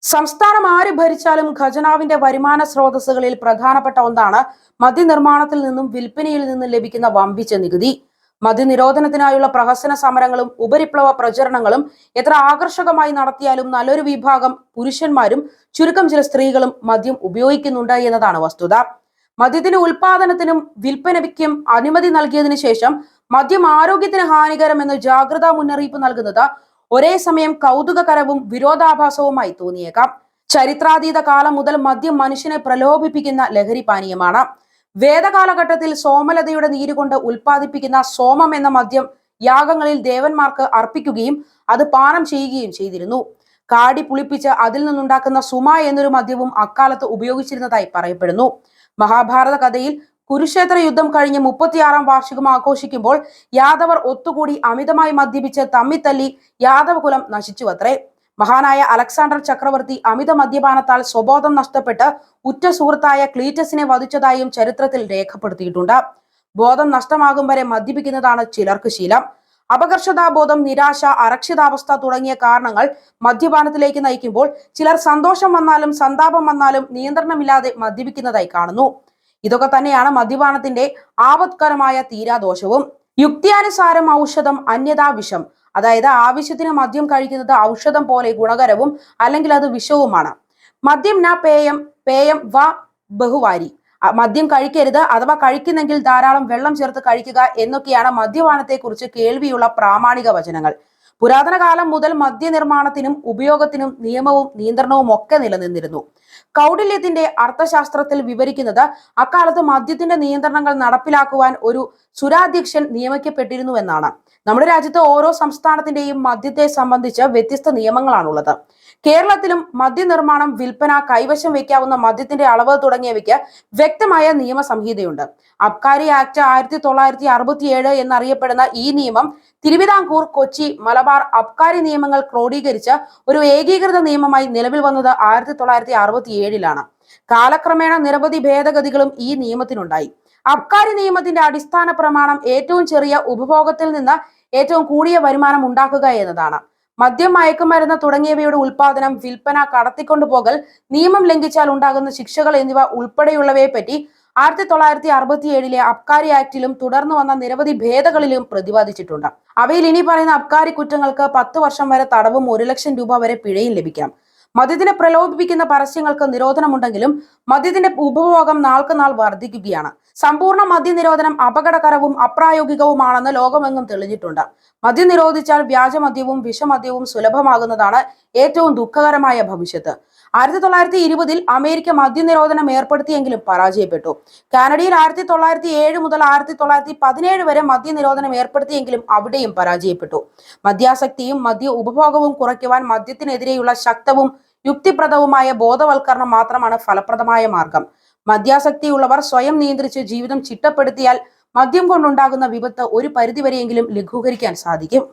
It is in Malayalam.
സംസ്ഥാനം ആര് ഭരിച്ചാലും ഖജനാവിന്റെ വരുമാന സ്രോതസ്സുകളിൽ പ്രധാനപ്പെട്ട ഒന്നാണ് മദ്യനിർമ്മാണത്തിൽ നിന്നും വിൽപ്പനയിൽ നിന്നും ലഭിക്കുന്ന വമ്പിച്ച നികുതി. മദ്യനിരോധനത്തിനായുള്ള പ്രഹസന സമരങ്ങളും ഉപരിപ്ലവ പ്രചരണങ്ങളും എത്ര ആകർഷകമായി നടത്തിയാലും നല്ലൊരു വിഭാഗം പുരുഷന്മാരും ചുരുക്കം ചില സ്ത്രീകളും മദ്യം ഉപയോഗിക്കുന്നുണ്ട് എന്നതാണ് വസ്തുത. മദ്യത്തിന്റെ ഉൽപാദനത്തിനും വിൽപ്പനയ്ക്കും അനുമതി നൽകിയതിനു ശേഷം മദ്യം ആരോഗ്യത്തിന് ഹാനികരമെന്ന് ജാഗ്രതാ മുന്നറിയിപ്പ് നൽകുന്നത് ഒരേ സമയം കൗതുകകരവും വിരോധാഭാസവുമായി തോന്നിയേക്കാം. ചരിത്രാതീത കാലം മുതൽ മദ്യം മനുഷ്യനെ പ്രലോഭിപ്പിക്കുന്ന ലഹരി പാനീയമാണ്. വേദകാലഘട്ടത്തിൽ സോമലതയുടെ നീരുകൊണ്ട് ഉൽപ്പാദിപ്പിക്കുന്ന സോമം എന്ന മദ്യം യാഗങ്ങളിൽ ദേവന്മാർക്ക് അർപ്പിക്കുകയും അത് പാനം ചെയ്യുകയും ചെയ്തിരുന്നു. കാടി പുളിപ്പിച്ച് അതിൽ നിന്നുണ്ടാക്കുന്ന സുമ എന്നൊരു മദ്യവും അക്കാലത്ത് ഉപയോഗിച്ചിരുന്നതായി പറയപ്പെടുന്നു. മഹാഭാരത കഥയിൽ കുരുക്ഷേത്ര യുദ്ധം കഴിഞ്ഞ് 36-ാം വാർഷികം ആഘോഷിക്കുമ്പോൾ യാദവർ ഒത്തുകൂടി അമിതമായി മദ്യപിച്ച് തമ്മിത്തല്ലി യാദവകുലം നശിച്ചുവത്രേ. മഹാനായ അലക്സാണ്ടർ ചക്രവർത്തി അമിത മദ്യപാനത്താൽ സ്വബോധം നഷ്ടപ്പെട്ട് ഉറ്റ സുഹൃത്തായ ക്ലീറ്റസിനെ വധിച്ചതായും ചരിത്രത്തിൽ രേഖപ്പെടുത്തിയിട്ടുണ്ട്. ബോധം നഷ്ടമാകും വരെ മദ്യപിക്കുന്നതാണ് ചിലർക്ക് ശീലം. അപകർഷതാബോധം, നിരാശ, അരക്ഷിതാവസ്ഥ തുടങ്ങിയ കാരണങ്ങൾ മദ്യപാനത്തിലേക്ക് നയിക്കുമ്പോൾ ചിലർ സന്തോഷം വന്നാലും സന്താപം വന്നാലും നിയന്ത്രണമില്ലാതെ മദ്യപിക്കുന്നതായി കാണുന്നു. ഇതൊക്കെ തന്നെയാണ് മദ്യപാനത്തിന്റെ ആപത്കരമായ തീരാദോഷവും. യുക്തിയാനുസാരം ഔഷധം അന്യഥാ വിഷം. അതായത് ആവശ്യത്തിന് മദ്യം കഴിക്കുന്നത് ഔഷധം പോലെ ഗുണകരവും അല്ലെങ്കിൽ അത് വിഷവുമാണ്. മദ്യം ന പേയം, പേയം വ ബഹുവാരി. മദ്യം കഴിക്കരുത്, അഥവാ കഴിക്കുന്നെങ്കിൽ ധാരാളം വെള്ളം ചേർത്ത് കഴിക്കുക എന്നൊക്കെയാണ് മദ്യപാനത്തെക്കുറിച്ച് കേൾവിയുള്ള പ്രാമാണിക വചനങ്ങൾ. പുരാതന കാലം മുതൽ മദ്യനിർമ്മാണത്തിനും ഉപയോഗത്തിനും നിയമവും നിയന്ത്രണവും ഒക്കെ നിലനിന്നിരുന്നു. കൗടില്യത്തിന്റെ അർത്ഥശാസ്ത്രത്തിൽ വിവരിക്കുന്നത് അക്കാലത്ത് മദ്യത്തിന്റെ നിയന്ത്രണങ്ങൾ നടപ്പിലാക്കുവാൻ ഒരു സുരാധ്യക്ഷൻ നിയമിക്കപ്പെട്ടിരുന്നുവെന്നാണ്. നമ്മുടെ രാജ്യത്ത് ഓരോ സംസ്ഥാനത്തിന്റെയും മദ്യത്തെ സംബന്ധിച്ച് വ്യത്യസ്ത നിയമങ്ങളാണുള്ളത്. കേരളത്തിലും മദ്യനിർമ്മാണം, വിൽപ്പന, കൈവശം വയ്ക്കാവുന്ന മദ്യത്തിന്റെ അളവ് തുടങ്ങിയവയ്ക്ക് വ്യക്തമായ നിയമസംഹിതയുണ്ട്. അബ്കാരി ആക്ട് 1967 എന്നറിയപ്പെടുന്ന ഈ നിയമം തിരുവിതാംകൂർ, കൊച്ചി, മലബാർ അബ്കാരി നിയമങ്ങൾ ക്രോഡീകരിച്ച് ഒരു ഏകീകൃത നിയമമായി നിലവിൽ വന്നത് 1967-ലാണ്. കാലക്രമേണ നിരവധി ഭേദഗതികളും ഈ നിയമത്തിനുണ്ടായി. അബ്കാരി നിയമത്തിന്റെ അടിസ്ഥാന പ്രമാണം ഏറ്റവും ചെറിയ ഉപഭോഗത്തിൽ നിന്ന് ഏറ്റവും കൂടിയ വരുമാനം ഉണ്ടാക്കുക എന്നതാണ്. മദ്യം, മയക്കുമരുന്ന് തുടങ്ങിയവയുടെ ഉൽപാദനം, വിൽപ്പന, കടത്തിക്കൊണ്ടുപോകൽ, നിയമം ലംഘിച്ചാൽ ഉണ്ടാകുന്ന ശിക്ഷകൾ എന്നിവ ഉൾപ്പെടെയുള്ളവയെ പറ്റി 1967-ലെ അബ്കാരി ആക്ടിലും തുടർന്നു വന്ന നിരവധി ഭേദഗതികളിലും പ്രതിപാദിച്ചിട്ടുണ്ട്. അവയിൽ ഇനി പറയുന്ന അബ്കാരി കുറ്റങ്ങൾക്ക് 10 വർഷം വരെ തടവും 1 ലക്ഷം രൂപ വരെ പിഴയും ലഭിക്കാം. മദ്യത്തിനെ പ്രലോഭിപ്പിക്കുന്ന പരസ്യങ്ങൾക്ക് നിരോധനമുണ്ടെങ്കിലും മദ്യത്തിന്റെ ഉപഭോഗം നാൾക്ക് നാൾ വർദ്ധിക്കുകയാണ്. സമ്പൂർണ്ണ മദ്യനിരോധനം അപകടകരവും അപ്രായോഗികവുമാണെന്ന് ലോകമെങ്ങും തെളിഞ്ഞിട്ടുണ്ട്. മദ്യം നിരോധിച്ചാൽ വ്യാജമദ്യവും വിഷമദ്യവും സുലഭമാകുന്നതാണ് ഏറ്റവും ദുഃഖകരമായ ഭവിഷ്യത്ത്. 1920-ൽ അമേരിക്ക മദ്യനിരോധനം ഏർപ്പെടുത്തിയെങ്കിലും പരാജയപ്പെട്ടു. കാനഡയിൽ 1907 മുതൽ 1917 വരെ മദ്യനിരോധനം ഏർപ്പെടുത്തിയെങ്കിലും അവിടെയും പരാജയപ്പെട്ടു. മദ്യാസക്തിയും മദ്യ ഉപഭോഗവും കുറയ്ക്കുവാൻ മദ്യത്തിനെതിരെയുള്ള ശക്തവും യുക്തിപ്രദവുമായ ബോധവൽക്കരണം മാത്രമാണ് ഫലപ്രദമായ മാർഗം. മദ്യാസക്തിയുള്ളവർ സ്വയം നിയന്ത്രിച്ച് ജീവിതം ചിട്ടപ്പെടുത്തിയാൽ മദ്യം കൊണ്ടുണ്ടാകുന്ന വിപത്ത് ഒരു പരിധിവരെയെങ്കിലും ലഘൂകരിക്കാൻ സാധിക്കും.